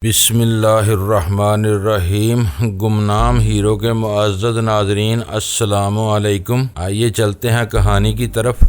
بسم اللہ الرحمن الرحیم۔ گمنام ہیرو کے معزز ناظرین، السلام علیکم۔ آئیے چلتے ہیں کہانی کی طرف۔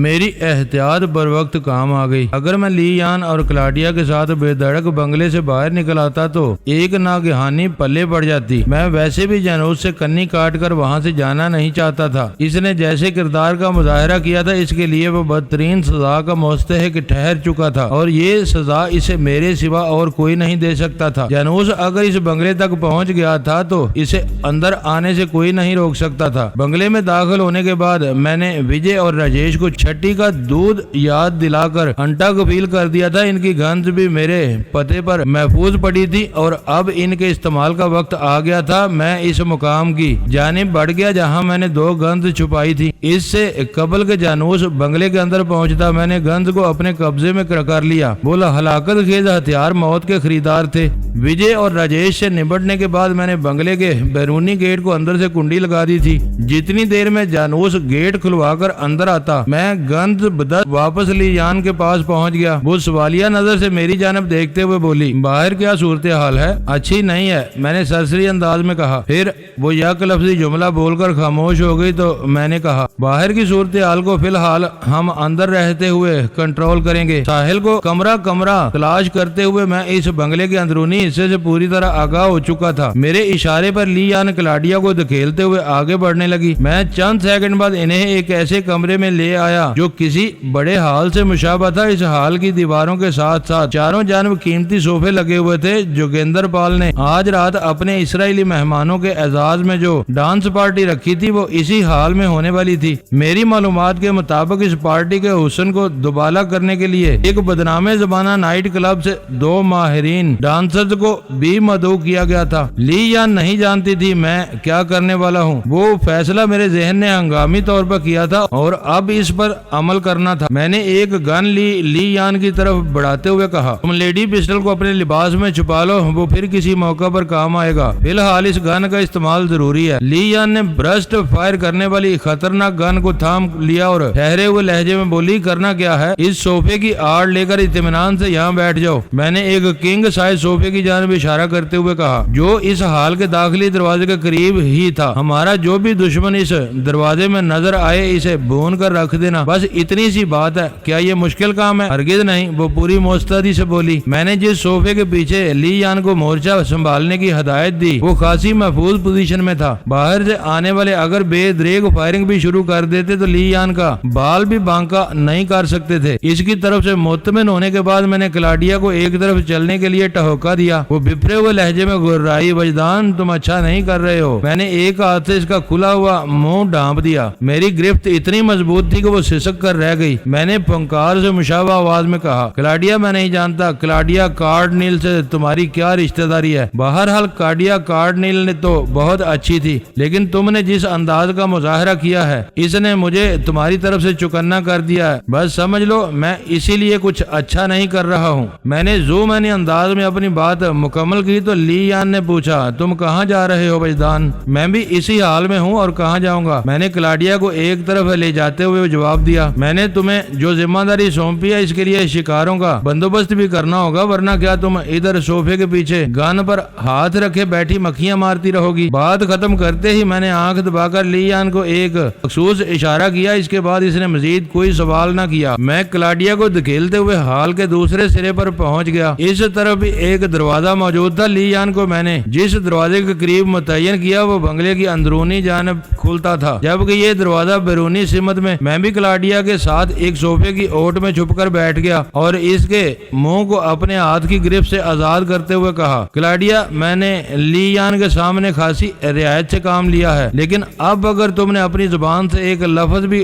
میری احتیاط بر وقت کام آ گئی۔ اگر میں لی یان اور کلاڈیا کے ساتھ بے دھڑک بنگلے سے باہر نکل آتا تو ایک ناگہانی پلے پڑ جاتی۔ میں ویسے بھی جانوس سے کنی کاٹ کر وہاں سے جانا نہیں چاہتا تھا۔ اس نے جیسے کردار کا مظاہرہ کیا تھا، اس کے لیے وہ بدترین سزا کا مستحق ٹھہر چکا تھا، اور یہ سزا اسے میرے سوا اور کوئی نہیں دے سکتا تھا۔ جانوس اگر اس بنگلے تک پہنچ گیا تھا تو اسے اندر آنے سے کوئی نہیں روک سکتا تھا۔ بنگلے میں داخل ہونے کے بعد میں نے وجے اور راجیش کو چھٹی کا دودھ یاد دلا کر انٹا کفیل کر دیا تھا۔ ان کی گند بھی میرے پتے پر محفوظ پڑی تھی اور اب ان کے استعمال کا وقت آ گیا تھا۔ میں اس مقام کی جانب بڑھ گیا جہاں میں نے دو گند چھپائی تھی۔ اس سے قبل کے جانوس بنگلے کے اندر پہنچتا میں نے گند کو اپنے قبضے میں کر لیا۔ بولا ہلاکت خیز ہتھیار موت کے خریدار تھے۔ وجے اور راجیش سے نمٹنے کے بعد میں نے بنگلے کے بیرونی گیٹ کو اندر سے کنڈی لگا دی تھی۔ جتنی دیر میں جانوس گیٹ کھلوا کر اندر آتا، میں گند بدست واپس لی یان کے پاس پہنچ گیا۔ وہ سوالیہ نظر سے میری جانب دیکھتے ہوئے بولی، باہر کیا صورتحال ہے؟ اچھی نہیں ہے، میں نے سرسری انداز میں کہا۔ پھر وہ یک لفظی جملہ بول کر خاموش ہو گئی تو میں نے کہا، باہر کی صورتحال کو فی الحال ہم اندر رہتے ہوئے کنٹرول کریں گے۔ ساحل کو کمرہ کمرہ تلاش کرتے ہوئے میں اس بنگلے کے اندرونی حصے سے پوری طرح آگاہ ہو چکا تھا۔ میرے اشارے پر لی یان کلاڈیا کو دھکیلتے ہوئے آگے بڑھنے لگی۔ میں چند سیکنڈ بعد انہیں ایک ایسے کمرے میں لے آیا جو کسی بڑے ہال سے مشابہ تھا۔ اس ہال کی دیواروں کے ساتھ ساتھ چاروں جانب قیمتی صوفے لگے ہوئے تھے۔ جوگیندر پال نے آج رات اپنے اسرائیلی مہمانوں کے اعزاز میں جو ڈانس پارٹی رکھی تھی وہ اسی ہال میں ہونے والی تھی۔ میری معلومات کے مطابق اس پارٹی کے حسن کو دوبالا کرنے کے لیے ایک بدنام زمانہ نائٹ کلب سے دو ماہرین ڈانسرز کو بھی مدعو کیا گیا تھا۔ لی یان نہیں جانتی تھی میں کیا کرنے والا ہوں۔ وہ فیصلہ میرے ذہن نے ہنگامی طور پر کیا تھا اور اب اس پر عمل کرنا تھا۔ میں نے ایک گن لی یان کی طرف بڑھاتے ہوئے کہا، تم لیڈی پسٹل کو اپنے لباس میں چھپا لو، وہ پھر کسی موقع پر کام آئے گا۔ فی الحال اس گن کا استعمال ضروری ہے۔ لی یان نے برسٹ فائر کرنے والی خطرناک گن کو تھام لیا اور ٹھہرے ہوئے لہجے میں بولی، کرنا کیا ہے؟ اس صوفے کی آڑ لے کر اطمینان سے یہاں بیٹھ جاؤ۔ میں نے ایک کنگ سائز صوفے کی جانب اشارہ کرتے ہوئے کہا، جو اس ہال کے داخلی دروازے کے قریب ہی تھا۔ ہمارا جو بھی دشمن اس دروازے میں نظر آئے اسے بھون کر رکھ دینا، بس اتنی سی بات ہے۔ کیا یہ مشکل کام ہے؟ ہرگز نہیں، وہ پوری مستعدی سے بولی۔ میں نے جس صوفے کے پیچھے لی یان کو مورچہ سنبھالنے کی ہدایت دی وہ خاصی محفوظ پوزیشن میں تھا۔ باہر سے آنے والے اگر بے دریغ فائرنگ بھی شروع کر دیتے تو لی یان کا بال بھی بانکا نہیں کر سکتے تھے۔ اس کی طرف سے مطمئن ہونے کے بعد میں نے کلاڈیا کو ایک طرف چلنے کے لیے ٹہوکا دیا۔ وہ بپھرے ہوئے لہجے میں گرائی، وجدان تم اچھا نہیں کر رہے ہو۔ میں نے ایک ہاتھ سے اس کا کھلا ہوا منہ ڈھانپ دیا۔ میری گرفت اتنی مضبوط تھی کہ وہ سسک کر رہ گئی۔ میں نے فنکار سے مشابہ آواز میں کہا، کلاڈیا میں نہیں جانتا کلاڈیا کارڈنیل سے تمہاری کیا رشتہ داری ہے؟ بہرحال کلاڈیا کارڈنیل نے تو بہت اچھی تھی، لیکن تم نے جس انداز کا مظاہرہ کیا ہے اس نے مجھے تمہاری طرف سے چکنا کر دیا ہے۔ بس سمجھ لو میں اسی لیے کچھ اچھا نہیں کر رہا ہوں۔ میں نے انداز میں اپنی بات مکمل کی تو لی یان نے پوچھا، تم کہاں جا رہے ہو وجدان؟ میں بھی اسی حال میں ہوں اور کہاں جاؤں گا؟ میں نے کلاڈیا کو ایک طرف لے جاتے ہوئے جواب دیا، میں نے تمہیں جو ذمہ داری سونپی ہے اس کے لیے شکاروں کا بندوبست بھی کرنا ہوگا، ورنہ کیا تم ادھر صوفے کے پیچھے گن پر ہاتھ رکھے بیٹھی مکھیاں مارتی رہو گی؟ بات ختم کرتے ہی میں نے آنکھ دبا کر لی یان کو ایک مخصوص اشارہ کیا۔ اس کے بعد اس نے مزید کوئی سوال نہ کیا۔ میں کلاڈیا کو دھکیلتے ہوئے ہال کے دوسرے سرے پر پہنچ گیا۔ اس طرف بھی ایک دروازہ موجود تھا۔ لی یان کو میں نے جس دروازے کے قریب متعین کیا وہ بنگلے کی اندرونی جانب کھلتا تھا، جبکہ یہ دروازہ بیرونی سمت میں۔ میں بھی کلاڈیا کے ساتھ ایک صوفے کی اوٹ میں چھپ کر بیٹھ گیا اور اس کے منہ کو اپنے ہاتھ کی گرفت سے آزاد کرتے ہوئے کہا، کلاڈیا میں نے لی یان کے سامنے خاصی رعایت سے کام لیا ہے، لیکن اب اگر تم نے اپنی زبان سے ایک لفظ بھی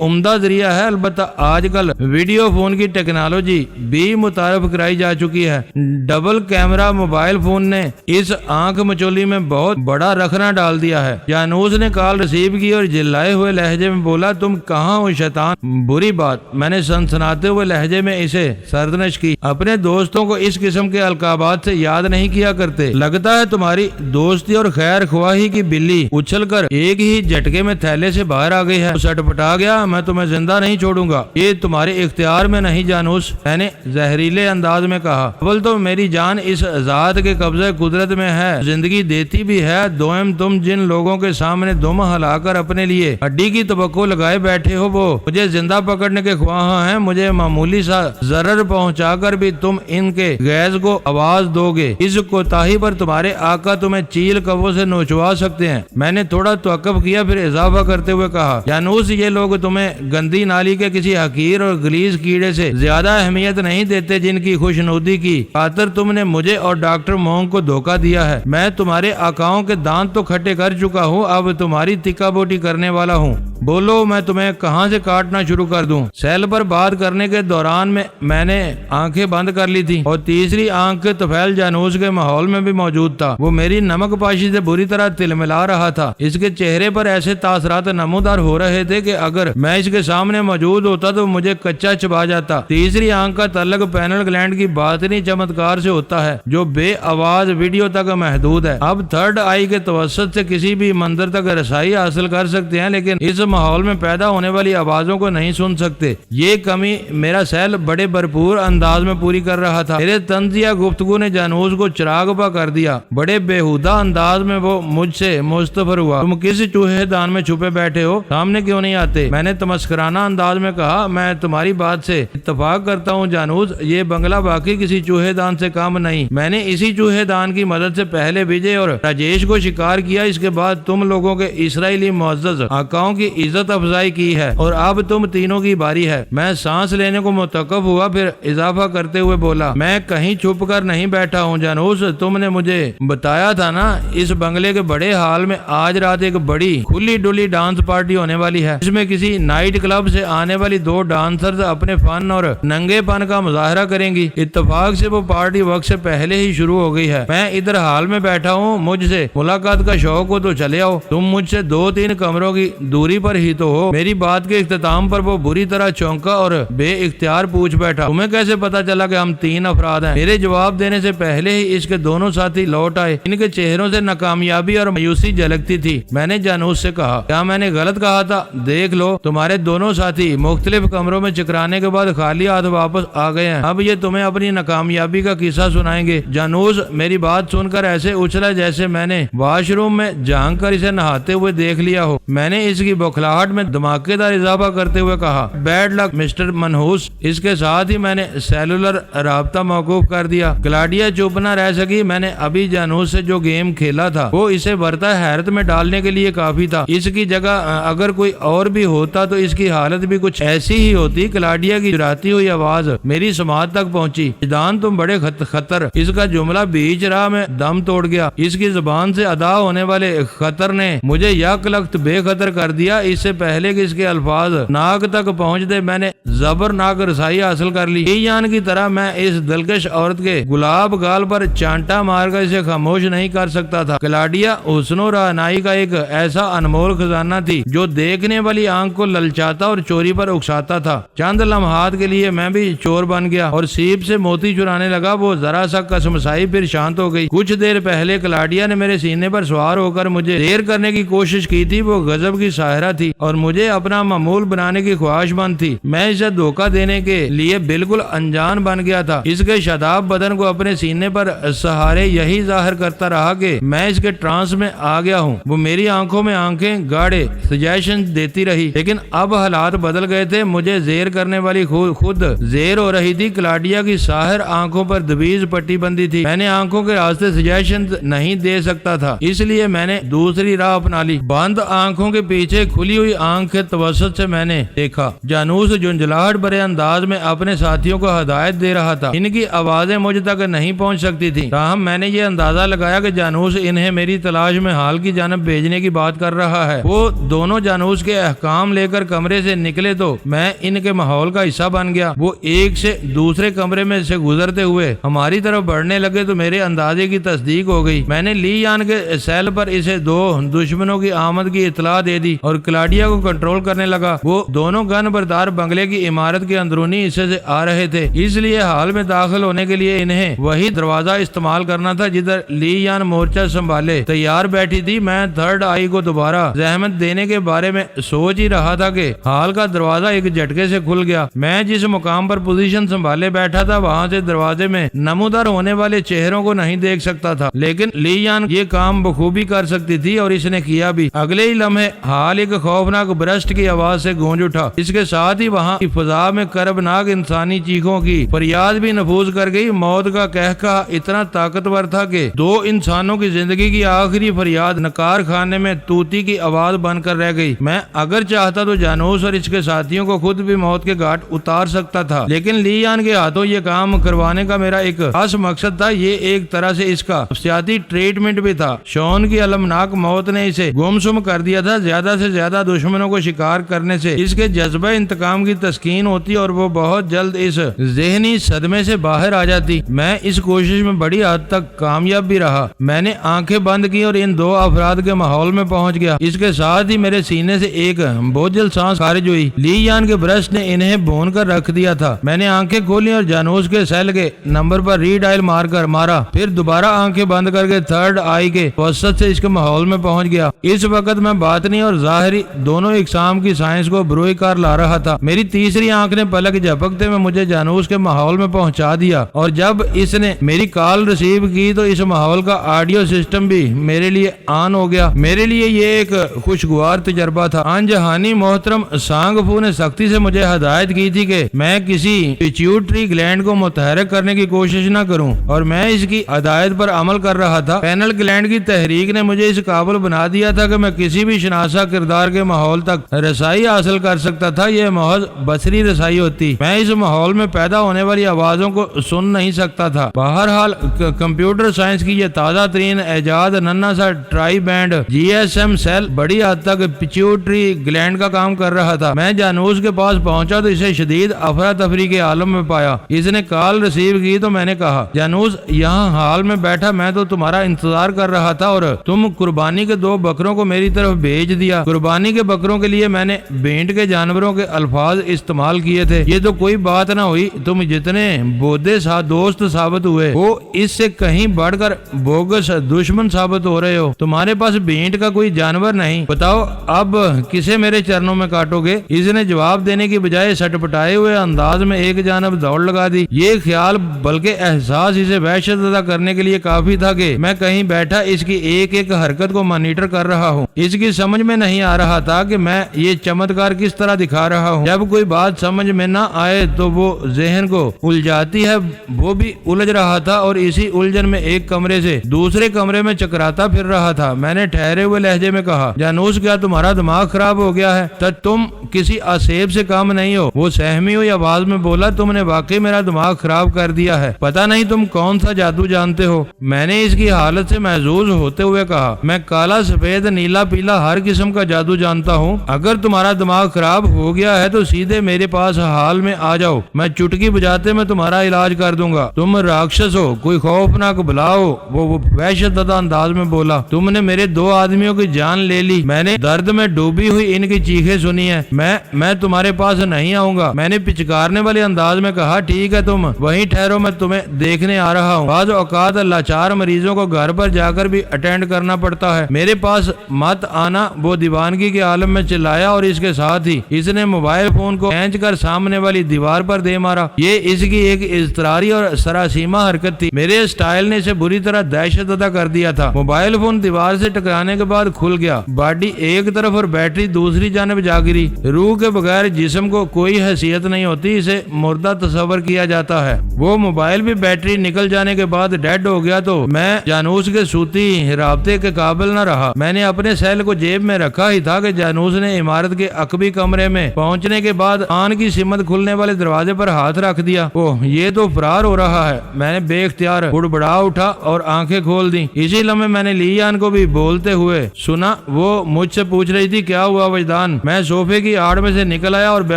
عمدہ ذریعہ ہے۔ البتہ آج کل ویڈیو فون کی ٹیکنالوجی بھی متعارف کرائی جا چکی ہے۔ ڈبل کیمرہ موبائل فون نے اس آنکھ مچولی میں بہت بڑا رکھنا ڈال دیا ہے۔ جانوس نے کال ریسیو کی اور جلائے ہوئے لہجے میں بولا، تم کہاں ہو شیطان؟ بری بات، میں نے سنسناتے ہوئے لہجے میں اسے سردنش کی۔ اپنے دوستوں کو اس قسم کے القابات سے یاد نہیں کیا کرتے۔ لگتا ہے تمہاری دوستی اور خیر خواہی کی بلی اچھل کر ایک ہی جھٹکے میں تھیلے سے باہر آ گئی ہے۔ سٹپٹا گیا، میں تمہیں زندہ نہیں چھوڑوں گا، یہ تمہارے اختیار میں نہیں جانوس، میں نے زہریلے انداز میں کہا۔ اول تو میری جان اس ذات کے قبضے قدرت میں ہے، زندگی دیتی بھی ہے، دوئم تم جن لوگوں کے سامنے دم ہلا کر اپنے لیے ہڈی کی توقع لگائے بیٹھے ہو وہ مجھے زندہ پکڑنے کے خواہاں ہیں۔ مجھے معمولی سا ضرر پہنچا کر بھی تم ان کے غیظ کو آواز دو گے، اس کوتاہی پر تمہارے آقا تمہیں چیل کبوں سے نوچوا سکتے ہیں۔ میں نے تھوڑا توقف کیا، پھر اضافہ کرتے ہوئے کہا، جانوس یہ لوگ تمہیں گندی نالی کے کسی حقیر اور غلیظ کیڑے سے زیادہ اہمیت نہیں دیتے جن کی خوشنودی کی خاطر تم نے مجھے اور ڈاکٹر مونگ کو دھوکہ دیا ہے۔ میں تمہارے آقاؤں کے دانت تو کھٹے کر چکا ہوں، اب تمہاری تکا بوٹی کرنے والا ہوں۔ بولو میں تمہیں کہاں سے کاٹنا شروع کر دوں؟ سیل پر بات کرنے کے دوران میں نے آنکھیں بند کر لی تھی اور تیسری آنکھ کے طفیل جانوس کے ماحول میں بھی موجود تھا۔ وہ میری نمک پاشی سے بری طرح تلملا رہا تھا۔ اس کے چہرے پر ایسے تاثرات نمودار ہو رہے تھے کہ اگر میں اس کے سامنے موجود ہوتا تو مجھے کچا چبا جاتا۔ تیسری آنکھ کا تعلق پینل گلینڈ کی باطنی چمتکار سے ہوتا ہے جو بے آواز ویڈیو تک محدود ہے۔ اب تھرڈ آئی کے توسط سے کسی بھی منظر تک رسائی حاصل کر سکتے ہیں لیکن اس ماحول میں پیدا ہونے والی آوازوں کو نہیں سن سکتے۔ یہ کمی میرا سیل بڑے بھرپور انداز میں پوری کر رہا تھا۔ میرے طنزیہ گفتگو نے جانوس کو چراغ پا کر دیا۔ بڑے بےہودہ انداز میں وہ مجھ سے مستفر ہوا۔ تم کس چوہے دان میں چھپے بیٹھے ہو؟ سامنے کیوں نہیں آتے؟ میں نے تمسخرانہ انداز میں کہا۔ میں تمہاری بات سے اتفاق کرتا ہوں جانوس، یہ بنگلہ باقی کسی چوہے دان سے کم نہیں۔ میں نے اسی چوہے دان کی مدد سے پہلے وجے اور راجیش کو شکار کیا، اس کے بعد تم لوگوں کے اسرائیلی معزز آقاؤں کی عزت افزائی کی ہے اور اب تم تینوں کی باری ہے۔ میں سانس لینے کو متوقف ہوا، پھر اضافہ کرتے ہوئے بولا، میں کہیں چھپ کر نہیں بیٹھا ہوں جانوس، تم نے مجھے بتایا تھا نا اس بنگلے کے بڑے ہال میں آج رات ایک بڑی کھلی ڈلی ڈانس پارٹی ہونے والی ہے، جس میں کسی نائٹ کلب سے آنے والی دو ڈانسرز اپنے فن اور ننگے پن کا مظاہرہ کریں گی۔ اتفاق سے وہ پارٹی وقت سے پہلے ہی شروع ہو گئی ہے۔ میں ادھر حال میں بیٹھا ہوں، مجھ سے ملاقات کا شوق ہو تو چلے آؤ، تم مجھ سے 2-3 کمروں کی دوری پر ہی تو ہو۔ میری بات کے اختتام پر وہ بری طرح چونکا اور بے اختیار پوچھ بیٹھا، تمہیں کیسے پتا چلا کہ ہم 3 افراد ہیں؟ میرے جواب دینے سے پہلے ہی اس کے دونوں ساتھی لوٹ آئے، ان کے چہروں سے ناکامیابی اور مایوسی جھلکتی تھی۔ میں نے جانوس سے کہا، کیا میں نے غلط کہا تھا؟ دیکھ لو تمہارے دونوں ساتھی مختلف کمروں میں چکرانے کے بعد خالی ہاتھ واپس آ گئے ہیں، اب یہ تمہیں اپنی ناکامیابی کا قصہ سنائیں گے۔ جانوس میری بات سن کر ایسے اچھلا جیسے میں نے واش روم میں جھانک کر اسے نہاتے ہوئے دیکھ لیا ہو۔ میں نے اس کی بوکھلاہٹ میں دھماکے دار اضافہ کرتے ہوئے کہا، بیڈ لک مسٹر منحوس۔ اس کے ساتھ ہی میں نے سیلولر رابطہ موقوف کر دیا۔ کلاڈیا چپ نہ رہ سکی۔ میں نے ابھی جانوس سے جو گیم کھیلا تھا وہ اسے برتا حیرت میں ڈالنے کے لیے کافی تھا۔ اس کی جگہ اگر کوئی اور بھی ہوتا تو اس کی حالت بھی کچھ ایسی ہی ہوتی۔ کلاڈیا کی چراتی ہوئی آواز میری سماعت تک پہنچی، جدان تم بڑے خطر۔ اس کا جملہ بیچ راہ میں دم توڑ گیا۔ اس کی زبان سے ادا ہونے والے خطر نے مجھے یک لخت بے خطر کر دیا۔ اس سے پہلے کہ اس کے الفاظ ناک تک پہنچ دے میں نے زبرناک رسائی حاصل کر لی۔ ایان کی طرح میں اس دلکش عورت کے گلاب گال پر چانٹا مار کر اسے خاموش نہیں کر سکتا تھا۔ کلاڈیا حسن و رعنائی کا ایک ایسا انمول خزانہ تھی جو دیکھنے والی آنکھ کو للچاتا اور چوری پر اکساتا تھا۔ چند لمحات کے لیے میں بھی چور بن گیا اور سیب سے موتی چرانے لگا۔ وہ ذرا سا کسمسائی پھر شانت ہو گئی۔ کچھ دیر پہلے کلاڈیا نے میرے سینے پر سوار ہو کر مجھے دیر کرنے کی کوشش کی تھی۔ وہ غضب کی ساحرہ تھی اور مجھے اپنا معمول بنانے کی خواہش مند تھی۔ میں اسے دھوکہ دینے کے لیے بالکل انجان بن گیا تھا۔ اس کے شاداب بدن کو اپنے سینے پر سہارے یہی ظاہر کرتا رہا کہ میں اس کے ٹرانس میں آ گیا ہوں۔ وہ میری آنکھوں میں آنکھیں گاڑے سجیشن دیتی رہی، لیکن اب حالات بدل گئے تھے۔ مجھے زیر کرنے والی خود زیر ہو رہی تھی۔ کلاڈیا کی ساحر آنکھوں پر دویز پٹی بندی تھی۔ میں نے آنکھوں کے راستے سجیشن نہیں دے سکتا تھا، اس لیے میں نے دوسری راہ اپنا لی۔ بند آنکھوں کے پیچھے کھلی ہوئی آنکھ کے توسط سے میں نے دیکھا جانوس جھنجھلاہٹ بھرے انداز میں اپنے ساتھیوں کو ہدایت دے رہا تھا۔ ان کی آوازیں مجھ تک نہیں پہنچ سکتی تھی، تاہم میں نے یہ اندازہ لگایا کہ جانوس انہیں میری تلاش میں حال کی جانب بھیجنے کی بات کر رہا ہے۔ وہ دونوں جانوس کے احکام لے کر کمرے سے نکلے تو میں ان کے ماحول کا حصہ بن گیا۔ وہ ایک سے دوسرے کمرے میں سے گزرتے ہوئے ہماری طرف بڑھنے لگے تو میرے اندازے کی تصدیق ہو گئی۔ میں نے لی یان کے سیل پر اسے دو دشمنوں کی آمد کی اطلاع دے دی اور کلاڈیا کو کنٹرول کرنے لگا۔ وہ دونوں گن بردار بنگلے کی عمارت کے اندرونی حصے سے آ رہے تھے، اس لیے حال میں داخل ہونے کے لیے انہیں وہی دروازہ استعمال کرنا تھا جدھر لی یان مورچہ سنبھالے تیار بیٹھی تھی۔ میں تھرڈ آئی کو دوبارہ زحمت دینے کے بارے میں سوچ ہی رہا تھا کہ ہال کا دروازہ ایک جھٹکے سے کھل گیا۔ میں جس مقام پر پوزیشن سنبھالے بیٹھا تھا وہاں سے دروازے میں نمودار ہونے والے چہروں کو نہیں دیکھ سکتا تھا، لیکن لی یان یہ کام بخوبی کر سکتی تھی اور اس نے کیا بھی۔ اگلے ہی لمحے ہال ایک خوفناک برسٹ کی آواز سے گونج اٹھا۔ اس کے ساتھ ہی وہاں کی فضا میں کربناک انسانی چیخوں کی فریاد بھی نفوذ کر گئی۔ موت کا قہقہا اتنا طاقتور تھا کہ دو انسانوں کی زندگی کی آخری فریاد نکار خانے میں طوطی کی آواز بن کر رہ گئی۔ میں اگر چاہتا تو جانوس اور اس کے ساتھیوں کو خود بھی موت کے گھاٹ اتار سکتا تھا، لیکن لی یان کے ہاتھوں یہ کام کروانے کا میرا ایک خاص مقصد تھا۔ یہ ایک طرح سے اس کا نفسیاتی ٹریٹمنٹ بھی تھا۔ شون کی المناک موت نے اسے گمسم کر دیا تھا۔ زیادہ سے زیادہ دشمنوں کو شکار کرنے سے اس کے جذبہ انتقام کی تسکین ہوتی اور وہ بہت جلد اس ذہنی صدمے سے باہر آ جاتی۔ میں اس کوشش میں بڑی حد تک کامیاب بھی رہا۔ میں نے آنکھیں بند کی اور ان دو افراد کے ماحول میں پہنچ گیا۔ اس کے ساتھ ہی میرے سینے سے ایک بوجھل سانس خارج ہوئی۔ لی یان کے برسٹ نے انہیں بھون کر رکھ دیا تھا۔ میں نے آنکھیں کھولی اور جانوس کے سیل کے نمبر پر ری ڈائل مارا، پھر دوبارہ آنکھیں بند کر کے تھرڈ آئی کے وسط سے اس کے ماحول میں پہنچ گیا۔ اس وقت میں باطنی اور ظاہری دونوں اقسام کی سائنس کو بروئے کار لا رہا تھا۔ میری تیسری آنکھ نے پلک جھپکتے میں مجھے جانوس کے ماحول میں پہنچا دیا، اور جب اس نے میری کال ریسیو کی تو اس ماحول کا آڈیو سسٹم بھی میرے لیے آن ہو گیا۔ میرے لیے یہ ایک خوشگوار تجربہ تھا۔ آن جہانی محترم سانگ فو نے سختی سے مجھے ہدایت کی تھی کہ میں کسی پیچیوٹری گلینڈ کو متحرک کرنے کی کوشش نہ کروں، اور میں اس کی ہدایت پر عمل کر رہا تھا۔ پینل گلینڈ کی تحریک نے مجھے اس قابل بنا دیا تھا کہ میں کسی بھی شناسا کردار کے ماحول تک رسائی حاصل کر سکتا تھا۔ یہ محض بصری رسائی ہوتی، میں اس ماحول میں پیدا ہونے والی آوازوں کو سن نہیں سکتا تھا۔ بہرحال کمپیوٹر سائنس کی یہ تازہ ترین ایجاد ننھا سا ٹرائی بینڈ GSM سیل بڑی حد تک پیچیوٹری گلینڈ کا کام کر رہا تھا۔ میں جانوس کے پاس پہنچا تو اسے شدید افراتفری کے عالم میں پایا۔ اس نے کال ریسیو کی تو میں نے کہا، جانوس یہاں حال میں بیٹھا، میں تو تمہارا انتظار کر رہا تھا اور تم قربانی کے 2 بکروں کو میری طرف بھیج دیا۔ قربانی کے بکروں کے لیے میں نے بھینٹ کے جانوروں کے الفاظ استعمال کیے تھے۔ یہ تو کوئی بات نہ ہوئی، تم جتنے بودے دوست ثابت ہوئے وہ اس سے کہیں بڑھ کر بوگس دشمن ثابت ہو رہے ہو۔ تمہارے پاس بھینٹ کا کوئی جانور نہیں، بتاؤ اب کسے میرے چرنوں میں کاٹو گے؟ اس نے جواب دینے کی بجائے سٹ پٹائے ہوئے انداز میں ایک جانب دوڑ لگا دی۔ یہ خیال بلکہ احساس اسے وحشت زدہ کرنے کے لیے کافی تھا کہ میں کہیں بیٹھا اس کی ایک ایک حرکت کو مانیٹر کر رہا ہوں۔ اس کی سمجھ میں نہیں آ رہا تھا کہ میں یہ چمتکار کس طرح دکھا رہا ہوں۔ جب کوئی بات سمجھ میں نہ آئے تو وہ ذہن کو الجھاتی ہے، وہ بھی الجھ رہا تھا اور اسی الجھن میں ایک کمرے سے دوسرے کمرے میں چکراتا پھر رہا تھا۔ میں نے ٹھہرے ہوئے لہجے میں کہا، جانوس کیا تمہارا دماغ خراب ہو گیا ہے؟ تم کسی آسیب سے کام نہیں ہو۔ وہ سہمی ہوئی آواز میں بولا، تم نے واقعی میرا دماغ خراب کر دیا ہے، پتہ نہیں تم کون سا جادو جانتے ہو۔ میں نے اس کی حالت سے محظوظ ہوتے ہوئے کہا، میں کالا سفید نیلا پیلا ہر قسم کا جادو جانتا ہوں۔ اگر تمہارا دماغ خراب ہو گیا ہے تو سیدھے میرے پاس حال میں آ جاؤ، میں چٹکی بجاتے میں تمہارا علاج کر دوں گا۔ تم راکشس ہو، کوئی خوفناک بلا ہو، وہ وحشت زدہ انداز میں بولا۔ تم نے میرے 2 آدمیوں کی جان لے لی، میں نے درد میں ڈوبی ہوئی ان کی چیخیں سنی ہیں، میں تمہارے پاس نہیں آؤں گا۔ میں نے پچکارنے والے انداز میں کہا، ٹھیک ہے تم وہیں ٹھہرو، میں تمہیں دیکھنے آ رہا ہوں۔ بعض اوقات لاچار مریضوں کو گھر پر جا کر بھی اٹینڈ کرنا پڑتا ہے، میرے پاس مت آنا۔ وہ دیوانگی کے عالم میں چلایا اور اس کے ساتھ ہی اس نے موبائل فون کو کھینچ کر سامنے والی دیوار پر دے مارا۔ یہ اس کی ایک اضطراری اور سراسیمہ حرکت تھی، میرے سٹائل نے اسے بری طرح دہشت زدہ کر دیا تھا۔ موبائل فون دیوار سے ٹکرانے کے بعد کھل گیا، باڈی ایک طرف اور بیٹری دوسری جانب جا گری۔ روح کے بغیر جسم کو کوئی حیثیت نہیں ہوتی، اسے مردہ تصور کیا جاتا ہے۔ وہ موبائل بھی بیٹری نکل جانے کے بعد ڈیڈ ہو گیا تو میں جانوس کے صوتی رابطے کے قابل نہ رہا۔ میں نے اپنے سیل کو جیب میں رکھا ہی تھا کہ جانوس نے عمارت کے عقبی کمرے میں پہنچنے کے بعد آن کی سمت کھلنے والے دروازے پر ہاتھ رکھ دیا۔ اوہ، یہ تو فرار ہو رہا ہے۔ میں نے بے اختیار بڑبڑا اٹھا اور آنکھیں کھول دیں۔ اسی لمحے میں نے لی یان کو بھی بولتے ہوئے سنا۔ وہ مجھ سے پوچھ رہی تھی، کیا ہوا وجدان میں صوفے کی آڑ میں سے نکل آیا اور بے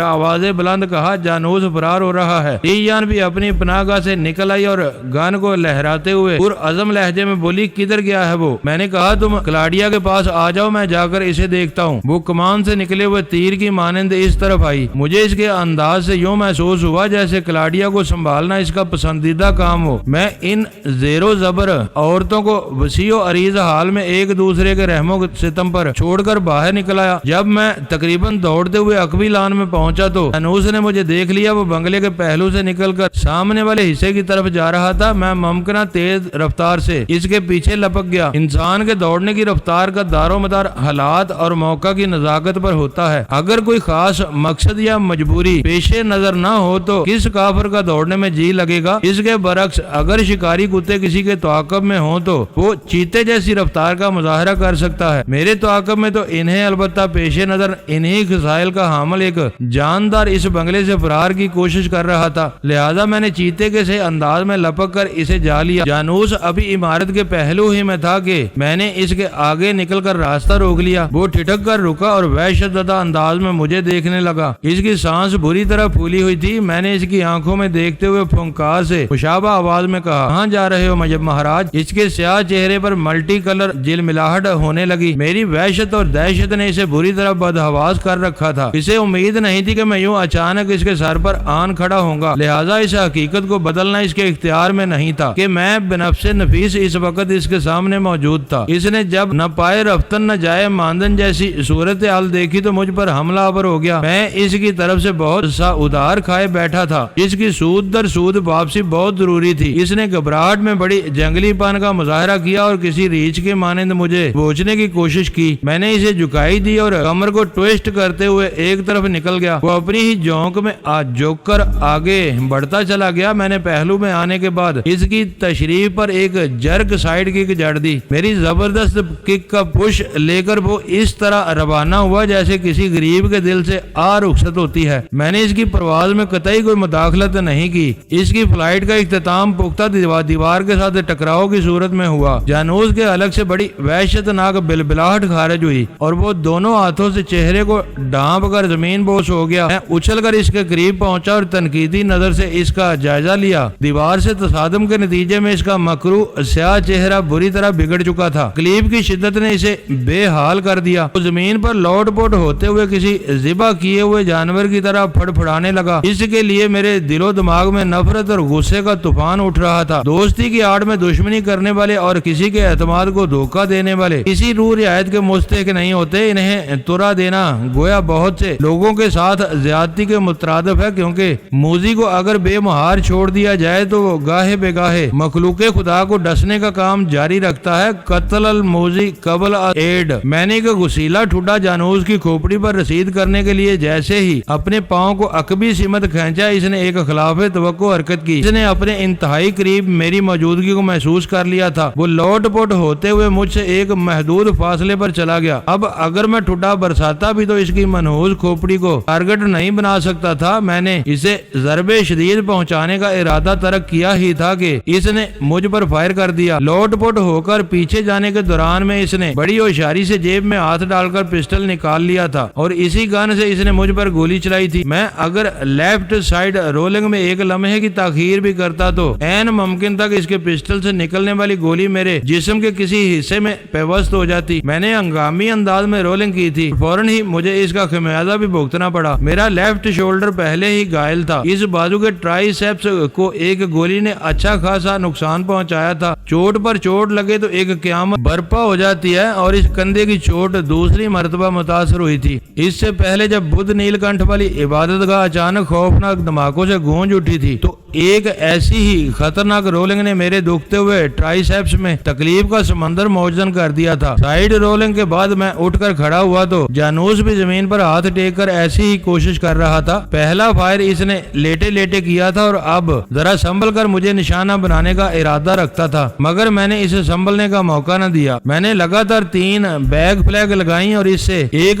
آواز بلند کہا جانوس فرار ہو رہا ہے۔ تیجان بھی اپنی پناہ گاہ سے نکل آئی اور گن کو لہراتے ہوئے پرعزم لہجے میں بولی کدھر گیا ہے وہ؟ میں نے کہا تم کلاڈیا کے پاس آ جاؤ، میں جا کر اسے دیکھتا ہوں۔ وہ کمان سے نکلے ہوئے تیر کی مانند اس طرف آئی۔ مجھے اس کے انداز سے یوں محسوس ہوا جیسے کلاڈیا کو سنبھالنا اس کا پسندیدہ کام ہو۔ میں ان زیر و زبر عورتوں کو وسیع و عریض حال میں ایک دوسرے کے رحم و ستم پر چھوڑ کر باہر نکل آیا۔ جب میں تقریباً دوڑتے ہوئے عقبی لان میں پہنچا تو انوس نے مجھے دیکھ لیا۔ وہ بنگلے کے پہلو سے نکل کر سامنے والے حصے کی طرف جا رہا تھا۔ میں ممکنہ تیز رفتار سے اس کے پیچھے لپک گیا۔ انسان کے دوڑنے کی رفتار کا دار و مدار حالات اور موقع کی نزاکت پر ہوتا ہے۔ اگر کوئی خاص مقصد یا مجبوری پیش نظر نہ ہو تو کس کافر کا دوڑنے میں جی لگے گا؟ اس کے برعکس اگر شکاری کتے کسی کے تعاقب میں ہوں تو وہ چیتے جیسی رفتار کا مظاہرہ کر سکتا ہے۔ میرے تعاقب میں تو انہیں البتہ پیش نظر انہی خصائل کا حامل ایک جاندار اس بنگلے سے فرار کی کوشش کر رہا تھا، لہذا میں نے چیتے کے سے انداز میں لپک کر اسے جا لیا۔ جانوس ابھی عمارت کے پہلو ہی میں تھا کہ میں نے اس کے آگے نکل کر راستہ روک لیا۔ وہ ٹھٹک کر رکا اور وحشت زدہ انداز میں مجھے دیکھنے لگا۔ اس کی سانس بری طرح پھولی ہوئی تھی۔ میں نے اس کی آنکھوں میں دیکھتے ہوئے پھنکار سے مشابہ آواز میں کہا کہاں جا رہے ہو مہاراج؟ اس کے سیاہ چہرے پر ملٹی کلر جلملاہٹ ہونے لگی۔ میری وحشت اور دہشت نے اسے بری طرح بدحواس کر رکھا تھا۔ اسے امید نہیں تھی کہ میں یوں اچانک اس کے سر پر آن کھڑا ہوں گا، لہذا اس حقیقت کو بدلنا اس کے اختیار میں نہیں تھا کہ میں بنفس نفیس اس وقت اس کے سامنے موجود تھا۔ اس نے جب نہ پائے رفتن نہ جائے ماندن جیسی صورتحال دیکھی تو مجھ پر حملہ آور ہو گیا۔ میں اس کی طرف سے بہت سا ادھار کھائے بیٹھا تھا، اس کی سود در سود واپسی بہت ضروری تھی۔ اس نے گھبراہٹ میں بڑی جنگلی پن کا مظاہرہ کیا اور کسی ریچھ کے مانند مجھے بوچھنے کی کوشش کی۔ میں نے اسے جھکائی دی اور کمر کو ٹویسٹ کرتے ہوئے ایک طرف نکل گیا۔ وہ اپنی ہی جھونک میں جھک کر آگے بڑھتا چلا گیا۔ میں نے پہلو میں آنے کے بعد اس کی تشریف پر ایک جرک سائیڈ کک جڑ دی۔ میری زبردست کک کا پش لے کر وہ اس طرح روانہ ہوا جیسے کسی غریب کے دل سے رخصت ہوتی ہے۔ میں نے اس کی پرواز میں قطعی کوئی مداخلت نہیں کی۔ اس کی فلائٹ کا اختتام پختہ دیوار کے ساتھ ٹکراؤ کی صورت میں ہوا۔ جانوس کے حلق سے بڑی وحشتناک بلبلاہٹ خارج ہوئی اور وہ دونوں ہاتھوں سے چہرے کو ڈانپ کر زمین بوس ہو گیا۔ میں اچھل کر اس کے قریب پہنچا اور تنقیدی نظر سے اس کا جائزہ لیا۔ دیوار سے تصادم کے نتیجے میں اس کا مکروہ سیاہ چہرہ بری طرح بگڑ چکا تھا۔ تکلیف کی شدت نے اسے بے حال کر دیا۔ وہ زمین پر لوٹ پوٹ ہوتے ہوئے کسی ذبح کیے ہوئے جانور کی طرح پھڑپھڑانے لگا۔ اس کے لیے میرے دل و دماغ میں نفرت اور غصے کا طوفان اٹھ رہا تھا۔ دوستی کی آڑ میں دشمنی کرنے والے اور کسی کے اعتماد کو دھوکہ دینے والے کسی روح رعایت کے مستحق نہیں ہوتے۔ انہیں ترا دینا گویا بہت سے لوگوں کے ساتھ زیادتی کے مترادف ہے، کیونکہ موذی کو اگر بے مہار چھوڑ دیا جائے تو وہ گاہے بے گاہے مخلوق خدا کو ڈسنے کا کام جاری رکھتا ہے۔ قتل الموذی قبل ایڈ۔ میں نے ایک غسیلا ٹھڈا جانوس کی کھوپڑی پر رسید کرنے کے لیے جیسے ہی اپنے پاؤں کو عقبی سمت کھینچا، اس نے ایک خلاف توقع حرکت کی۔ اس نے اپنے انتہائی قریب میری موجودگی کو محسوس کر لیا تھا۔ وہ لوٹ پوٹ ہوتے ہوئے مجھ سے ایک محدود فاصلے پر چلا گیا۔ اب اگر میں ٹھڈا برساتا بھی تو اس کی منحوس کھوپڑی کو ٹارگٹ نہیں بنا سکتا تھا۔ میں نے اسے ضرب شدید پہنچانے کا ارادہ ترک کیا ہی تھا کہ اس نے مجھ پر فائر کر دیا۔ لوٹ پوٹ ہو کر پیچھے جانے کے دوران میں اس نے بڑی ہوشیاری سے جیب میں ہاتھ ڈال کر پسٹل نکال لیا تھا اور اسی گن سے اس نے مجھ پر گولی چلائی تھی۔ میں اگر لیفٹ سائیڈ رولنگ میں ایک لمحے کی تاخیر بھی کرتا تو عین ممکن تھا کہ اس کے پسٹل سے نکلنے والی گولی میرے جسم کے کسی حصے میں پیوست ہو جاتی۔ میں نے ہنگامی انداز میں رولنگ کی تھی، فوراً ہی مجھے اس کا خمیازہ بھی بھگتنا پڑا۔ میرا لیفٹ شولڈر پہلے ہی گائل تھا۔ اس بازو کے ٹرائی سیپس کو ایک گولی نے اچھا خاصا نقصان پہنچایا تھا۔ چوٹ پر چوٹ لگے تو ایک قیامت برپا ہو جاتی ہے اور اس کندھے کی چوٹ دوسری مرتبہ متاثر ہوئی تھی۔ اس سے پہلے جب بدھ نیل کنٹھ والی عبادت گاہ اچانک خوفناک دھماکوں سے گونج اٹھی تھی تو ایک ایسی ہی خطرناک رولنگ نے میرے دکھتے ہوئے ٹرائی سیپس میں تکلیف کا سمندر موجزن کر دیا تھا۔ سائیڈ رولنگ کے بعد میں اٹھ کر کھڑا ہوا تو جانوس بھی زمین پر ہاتھ ٹیک کر ایسی ہی کوشش کر رہا تھا۔ پہلا فائر اس نے لیٹے لیٹے کیا تھا اور اب ذرا سنبھل کر مجھے نشانہ بنانے کا ارادہ رکھتا تھا، مگر میں نے اسے سنبھلنے کا موقع نہ دیا۔ میں نے لگاتار 3 بیگ فلیگ لگائیں اور اس سے 1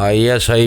ISI